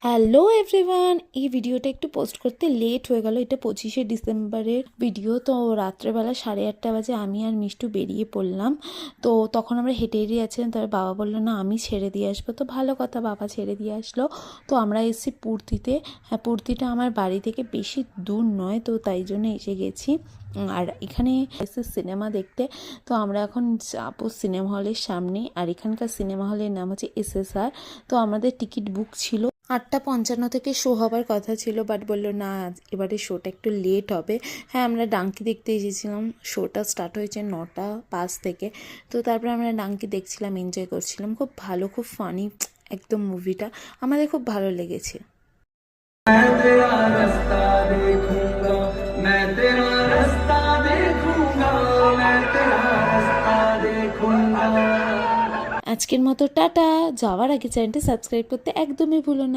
Hello everyone, এই ভিডিওটা একটু পোস্ট করতে লেট হয়ে গেল। এটা 25শে ডিসেম্বরের ভিডিও। তো রাত্রেবেলা 8:30 বাজে আমি আর মিষ্টু বেরিয়ে পড়লাম। তো তখন আমরা হেঁটে হেঁটে যাচ্ছিলাম। তারপর বাবা বললো না আমি ছেড়ে দিয়ে আসবো। তো ভালো কথা, বাবা ছেড়ে দিয়ে আসলো। তো আমরা এসেছি পূর্তিতে। হ্যাঁ, পূর্তিটা আমার বাড়ি থেকে বেশি দূর নয়, তো তাই জন্য এসে গেছি। আর এখানে এসে সিনেমা দেখতে। তো আমরা এখন যাবো সিনেমা হলের সামনে। আর এখানকার সিনেমা হলের নাম হচ্ছে SSR। তো আমাদের টিকিট বুক ছিল 8:55 থেকে শো হবার কথা ছিল, বাট বললো না এবারে শোটা একটু লেট হবে। হ্যাঁ, আমরা ডাঙ্কি দেখতে এসেছিলাম। শোটা স্টার্ট হয়েছে 9:05 থেকে। তো তারপরে আমরা ডাঙ্কি দেখছিলাম, এনজয় করছিলাম। খুব ভালো, খুব ফানি একদম মুভিটা। আমাদের খুব ভালো লেগেছে। मैं तेरा रास्ता देखूंगा, मैं तेरा रास्ता देखूंगा, मैं तेरा रास्ता देखूंगा। আজকের মতো টাটা। যাওয়ার আগে চ্যানেলটি সাবস্ক্রাইব করতে একদমই ভুলো না।